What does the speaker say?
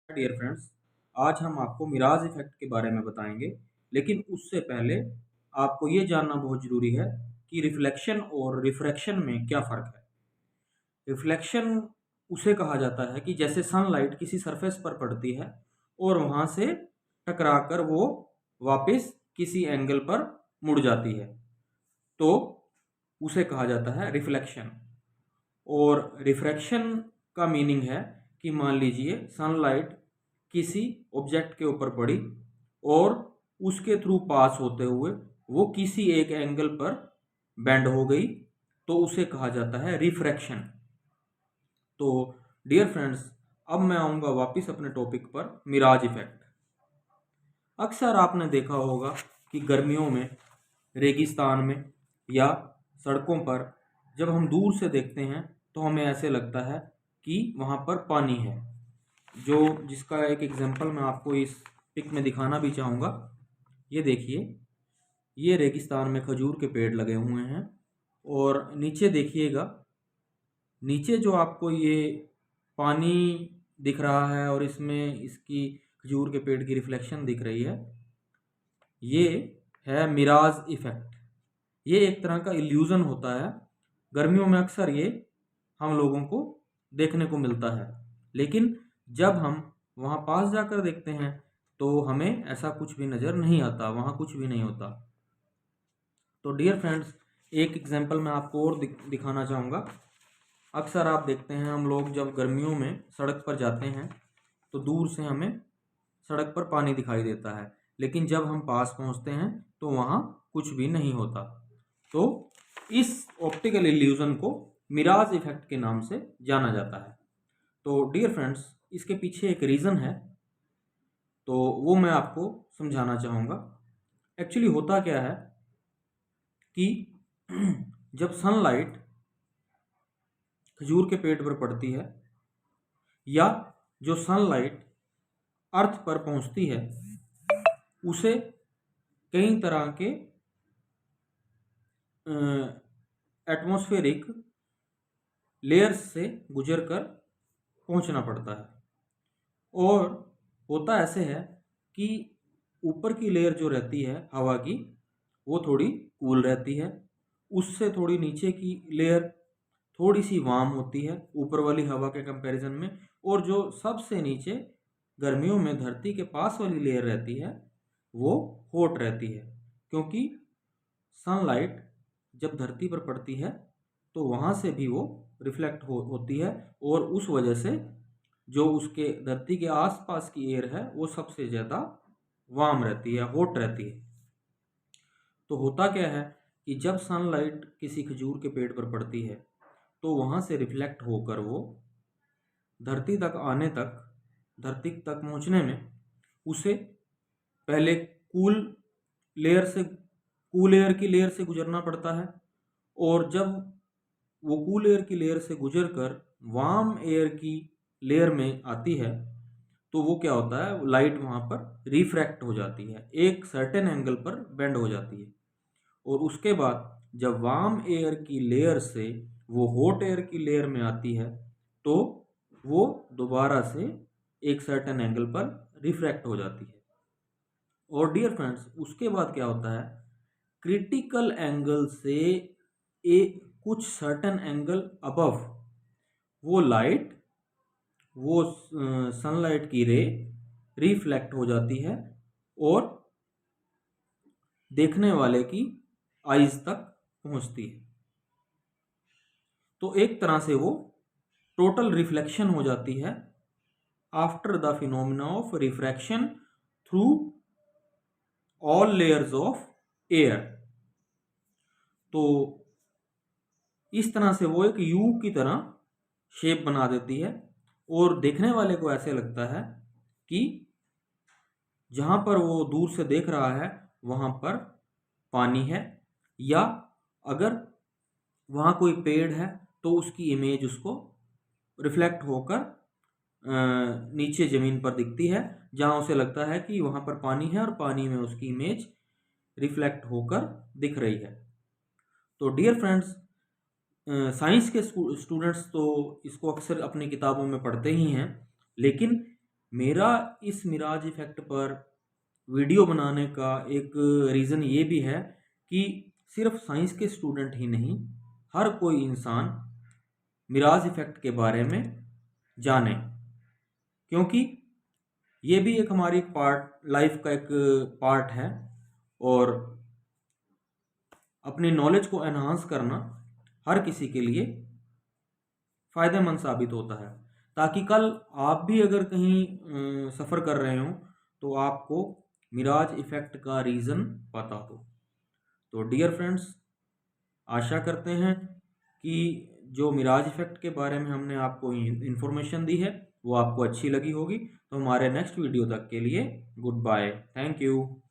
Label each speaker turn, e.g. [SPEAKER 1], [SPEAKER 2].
[SPEAKER 1] Dear friends, आज हम आपको मिराज इफेक्ट के बारे में बताएंगे। लेकिन उससे पहले आपको ये जानना बहुत ज़रूरी है कि रिफ्लेक्शन और रिफ्रैक्शन में क्या फ़र्क है। रिफ्लेक्शन उसे कहा जाता है कि जैसे सनलाइट किसी सरफेस पर पड़ती है और वहाँ से टकराकर वो वापस किसी एंगल पर मुड़ जाती है, तो उसे कहा जाता है रिफ्लेक्शन। और रिफ्रैक्शन का मीनिंग है कि मान लीजिए सनलाइट किसी ऑब्जेक्ट के ऊपर पड़ी और उसके थ्रू पास होते हुए वो किसी एक एंगल पर बेंड हो गई, तो उसे कहा जाता है रिफ्रैक्शन। तो डियर फ्रेंड्स, अब मैं आऊँगा वापस अपने टॉपिक पर, मिराज इफेक्ट। अक्सर आपने देखा होगा कि गर्मियों में रेगिस्तान में या सड़कों पर जब हम दूर से देखते हैं तो हमें ऐसे लगता है कि वहाँ पर पानी है। जो जिसका एक एग्जांपल मैं आपको इस पिक में दिखाना भी चाहूँगा। ये देखिए, ये रेगिस्तान में खजूर के पेड़ लगे हुए हैं और नीचे देखिएगा, नीचे जो आपको ये पानी दिख रहा है और इसमें इसकी खजूर के पेड़ की रिफ्लेक्शन दिख रही है, ये है मिराज इफेक्ट। ये एक तरह का इल्यूज़न होता है। गर्मियों में अक्सर ये हम लोगों को देखने को मिलता है, लेकिन जब हम वहाँ पास जाकर देखते हैं तो हमें ऐसा कुछ भी नज़र नहीं आता, वहाँ कुछ भी नहीं होता। तो डियर फ्रेंड्स, एक एग्जांपल मैं आपको और दिखाना चाहूँगा। अक्सर आप देखते हैं, हम लोग जब गर्मियों में सड़क पर जाते हैं तो दूर से हमें सड़क पर पानी दिखाई देता है, लेकिन जब हम पास पहुंचते हैं तो वहाँ कुछ भी नहीं होता। तो इस ऑप्टिकल इल्यूजन को मिराज इफेक्ट के नाम से जाना जाता है। तो डियर फ्रेंड्स, इसके पीछे एक रीज़न है, तो वो मैं आपको समझाना चाहूँगा। एक्चुअली होता क्या है कि जब सनलाइट खजूर के पेड़ पर पड़ती है या जो सनलाइट अर्थ पर पहुंचती है, उसे कई तरह के एटमॉस्फेरिक लेयर्स से गुजरकर पहुंचना पड़ता है। और होता ऐसे है कि ऊपर की लेयर जो रहती है हवा की, वो थोड़ी कूल रहती है। उससे थोड़ी नीचे की लेयर थोड़ी सी वार्म होती है ऊपर वाली हवा के कंपैरिजन में। और जो सबसे नीचे गर्मियों में धरती के पास वाली लेयर रहती है, वो हॉट रहती है, क्योंकि सनलाइट जब धरती पर पड़ती है तो वहाँ से भी वो रिफ्लेक्ट होती है, और उस वजह से जो उसके धरती के आसपास की एयर है वो सबसे ज़्यादा वार्म रहती है, हॉट रहती है। तो होता क्या है कि जब सनलाइट किसी खजूर के पेड़ पर पड़ती है तो वहाँ से रिफ्लेक्ट होकर वो धरती तक आने तक, धरती तक पहुँचने में उसे पहले कूल एयर की लेयर से गुजरना पड़ता है। और जब वो कूल एयर की लेयर से गुजरकर वार्म एयर की लेयर में आती है तो वो क्या होता है, लाइट वहाँ पर रिफ्रैक्ट हो जाती है, एक सर्टेन एंगल पर बेंड हो जाती है। और उसके बाद जब वार्म एयर की लेयर से वो हॉट एयर की लेयर में आती है तो वो दोबारा से एक सर्टेन एंगल पर रिफ्रैक्ट हो जाती है। और डियर फ्रेंड्स, उसके बाद क्या होता है, क्रिटिकल एंगल से एक कुछ सर्टेन एंगल अबव वो लाइट, वो सनलाइट की रे रिफ्लेक्ट हो जाती है और देखने वाले की आईज तक पहुंचती है। तो एक तरह से वो टोटल रिफ्लेक्शन हो जाती है after the phenomena of refraction through all layers of air. तो इस तरह से वो एक यू की तरह शेप बना देती है और देखने वाले को ऐसे लगता है कि जहाँ पर वो दूर से देख रहा है वहाँ पर पानी है, या अगर वहाँ कोई पेड़ है तो उसकी इमेज उसको रिफ्लेक्ट होकर नीचे ज़मीन पर दिखती है, जहाँ उसे लगता है कि वहाँ पर पानी है और पानी में उसकी इमेज रिफ्लेक्ट होकर दिख रही है। तो डियर फ्रेंड्स, साइंस के स्टूडेंट्स तो इसको अक्सर अपनी किताबों में पढ़ते ही हैं, लेकिन मेरा इस मिराज इफ़ेक्ट पर वीडियो बनाने का एक रीज़न ये भी है कि सिर्फ साइंस के स्टूडेंट ही नहीं, हर कोई इंसान मिराज इफ़ेक्ट के बारे में जाने, क्योंकि ये भी एक हमारी पार्ट लाइफ का एक पार्ट है और अपनी नॉलेज को एनहांस करना हर किसी के लिए फ़ायदेमंद साबित होता है, ताकि कल आप भी अगर कहीं सफ़र कर रहे हो तो आपको मिराज इफ़ेक्ट का रीज़न पता हो। तो डियर फ्रेंड्स, आशा करते हैं कि जो मिराज इफ़ेक्ट के बारे में हमने आपको इन्फॉर्मेशन दी है वो आपको अच्छी लगी होगी। तो हमारे नेक्स्ट वीडियो तक के लिए गुड बाय, थैंक यू।